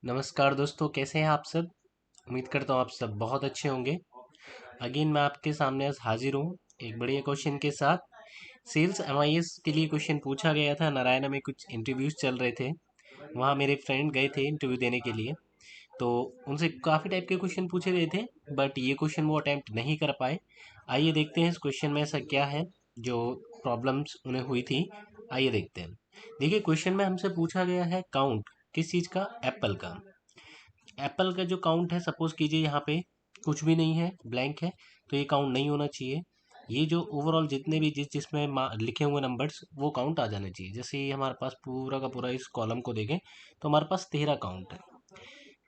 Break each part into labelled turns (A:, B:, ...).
A: नमस्कार दोस्तों, कैसे हैं आप सब। उम्मीद करता हूँ आप सब बहुत अच्छे होंगे। अगेन मैं आपके सामने आज हाजिर हूँ एक बढ़िया क्वेश्चन के साथ। सेल्स एमआईएस के लिए क्वेश्चन पूछा गया था। नारायण में कुछ इंटरव्यूज चल रहे थे, वहाँ मेरे फ्रेंड गए थे इंटरव्यू देने के लिए। तो उनसे काफ़ी टाइप के क्वेश्चन पूछे गए थे, बट ये क्वेश्चन वो अटैम्प्ट नहीं कर पाए। आइए देखते हैं इस क्वेश्चन में ऐसा क्या है जो प्रॉब्लम्स उन्हें हुई थी। आइए देखते हैं। देखिए, क्वेश्चन में हमसे पूछा गया है काउंट किस चीज़ का, एप्पल का। एप्पल का जो काउंट है, सपोज कीजिए यहाँ पे कुछ भी नहीं है, ब्लैंक है, तो ये काउंट नहीं होना चाहिए। ये जो ओवरऑल जितने भी जिसमें लिखे हुए नंबर्स वो काउंट आ जाने चाहिए। जैसे ये हमारे पास पूरा का पूरा इस कॉलम को देखें तो हमारे पास 13 काउंट है।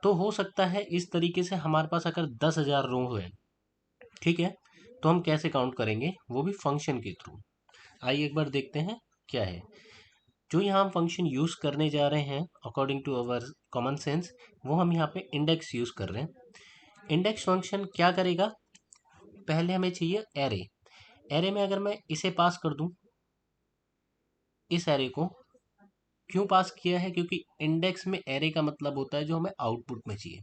A: तो हो सकता है इस तरीके से हमारे पास अगर 10,000 रो है, ठीक है, तो हम कैसे काउंट करेंगे, वो भी फंक्शन के थ्रू। आइए एक बार देखते हैं क्या है जो यहाँ हम फंक्शन यूज़ करने जा रहे हैं। According to our common sense, वो हम यहाँ पे इंडेक्स यूज़ कर रहे हैं। इंडेक्स फंक्शन क्या करेगा, पहले हमें चाहिए एरे। एरे में अगर मैं इसे पास कर दूं, इस एरे को क्यों पास किया है, क्योंकि इंडेक्स में एरे का मतलब होता है जो हमें आउटपुट में चाहिए।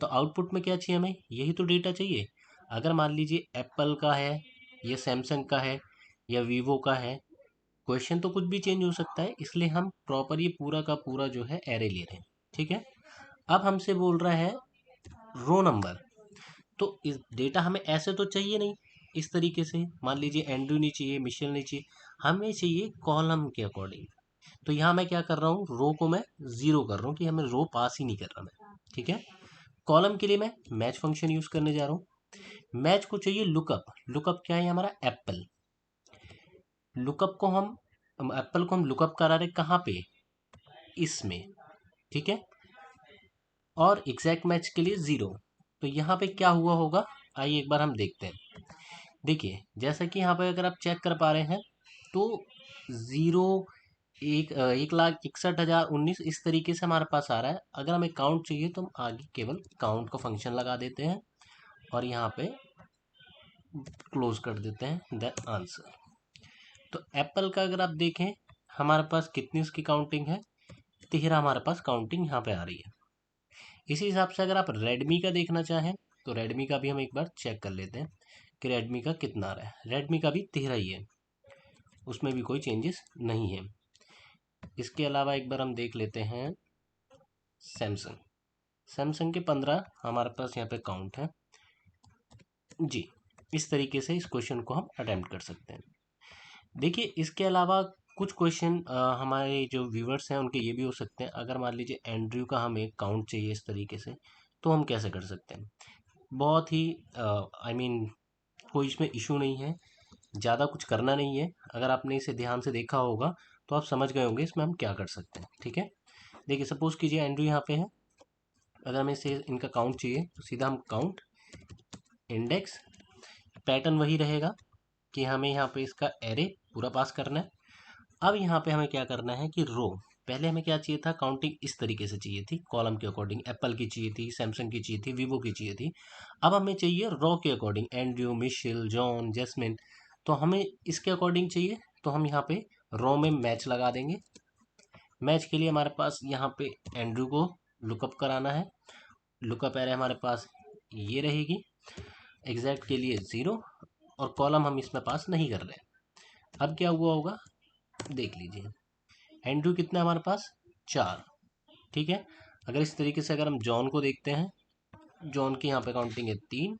A: तो आउटपुट में क्या चाहिए, हमें यही तो डेटा चाहिए। अगर मान लीजिए एप्पल का है, या सैमसंग का है, या वीवो का है, क्वेश्चन तो कुछ भी चेंज हो सकता है, इसलिए हम प्रॉपर ये पूरा का पूरा जो है एरे ले रहे हैं। ठीक है, अब हमसे बोल रहा है रो नंबर। तो इस डेटा हमें ऐसे तो चाहिए नहीं, इस तरीके से मान लीजिए एंड्रू नहीं चाहिए, मिशेल नहीं चाहिए, हमें चाहिए कॉलम के अकॉर्डिंग। तो यहाँ मैं क्या कर रहा हूँ, रो को मैं जीरो कर रहा हूँ कि हमें रो पास ही नहीं कर रहा मैं। ठीक है, कॉलम के लिए मैं मैच फंक्शन यूज करने जा रहा हूँ। मैच को चाहिए लुकअप। लुकअप क्या है, हमारा एप्पल। लुकअप को हम एप्पल को हम लुकअप करा रहे कहाँ पे, इसमें। ठीक है, और एग्जैक्ट मैच के लिए जीरो। तो यहाँ पे क्या हुआ होगा, आइए एक बार हम देखते हैं। देखिए, जैसा कि यहाँ पे अगर आप चेक कर पा रहे हैं तो जीरो, 1,61,019 इस तरीके से हमारे पास आ रहा है। अगर हमें काउंट चाहिए तो हम आगे केवल काउंट का फंक्शन लगा देते हैं और यहाँ पे क्लोज कर देते हैं द आंसर। तो एप्पल का अगर आप देखें, हमारे पास कितनी उसकी काउंटिंग है, 13 हमारे पास काउंटिंग यहाँ पे आ रही है। इसी हिसाब से अगर आप रेडमी का देखना चाहें तो रेडमी का भी हम एक बार चेक कर लेते हैं कि रेडमी का कितना आ रहा है। रेडमी का भी 13 ही है, उसमें भी कोई चेंजेस नहीं है। इसके अलावा एक बार हम देख लेते हैं सैमसंग। सैमसंग के 15 हमारे पास यहाँ पे काउंट है जी। इस तरीके से इस क्वेश्चन को हम अटेम्प्ट कर सकते हैं। देखिए, इसके अलावा कुछ क्वेश्चन हमारे जो व्यूवर्स हैं उनके ये भी हो सकते हैं। अगर मान लीजिए एंड्रयू का हमें काउंट चाहिए इस तरीके से, तो हम कैसे कर सकते हैं। बहुत ही कोई इसमें इशू नहीं है, ज़्यादा कुछ करना नहीं है। अगर आपने इसे ध्यान से देखा होगा तो आप समझ गए होंगे इसमें हम क्या कर सकते हैं। ठीक है, देखिए सपोज कीजिए एंड्रयू यहाँ पे है। अगर हमें इसे इनका काउंट चाहिए तो सीधा हम काउंट इंडेक्स, पैटर्न वही रहेगा कि हमें यहाँ पे इसका एरे पूरा पास करना है। अब यहाँ पे हमें क्या करना है कि रो, पहले हमें क्या चाहिए था, काउंटिंग इस तरीके से चाहिए थी, कॉलम के अकॉर्डिंग। एप्पल की चाहिए थी, सैमसंग की चाहिए थी, वीवो की चाहिए थी। अब हमें चाहिए रो के according, Andrew, Mitchell, John, Jasmine. तो हमें इसके अकॉर्डिंग चाहिए, तो हम यहाँ पे रो में मैच लगा देंगे। मैच के लिए हमारे पास यहाँ पे एंड्रयू को लुकअप कराना है। लुकअप एरे हमारे पास ये रहेगी, एग्जैक्ट के लिए जीरो, और कॉलम हम इसमें पास नहीं कर रहे हैं। अब क्या हुआ होगा देख लीजिए, एंड्रयू कितना है हमारे पास, 4। ठीक है, अगर इस तरीके से अगर हम जॉन को देखते हैं, जॉन की यहाँ पे काउंटिंग है 3।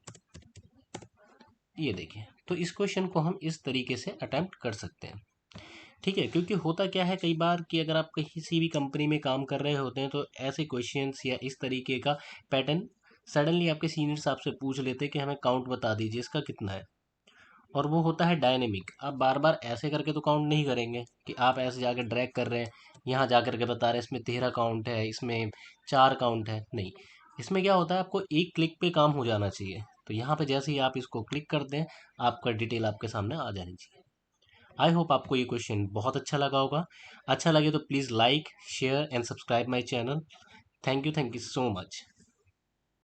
A: ये देखिए, तो इस क्वेश्चन को हम इस तरीके से अटेम्प्ट कर सकते हैं। ठीक है, क्योंकि होता क्या है कई बार कि अगर आप किसी भी कंपनी में काम कर रहे होते हैं तो ऐसे क्वेश्चंस या इस तरीके का पैटर्न सडनली आपके सीनियर्स आपसे पूछ लेते हैं कि हमें काउंट बता दीजिए इसका कितना है। और वो होता है डायनेमिक। आप बार बार ऐसे करके तो काउंट नहीं करेंगे कि आप ऐसे जाकर ड्रैग कर रहे हैं, यहाँ जा करके बता रहे हैं इसमें 13 काउंट है, इसमें 4 काउंट है, नहीं। इसमें क्या होता है, आपको एक क्लिक पे काम हो जाना चाहिए। तो यहाँ पे जैसे ही आप इसको क्लिक कर दें, आपका डिटेल आपके सामने आ जानी चाहिए। आई होप आपको ये क्वेश्चन बहुत अच्छा लगा होगा। अच्छा लगे तो please like, share and subscribe my channel. Thank you so much.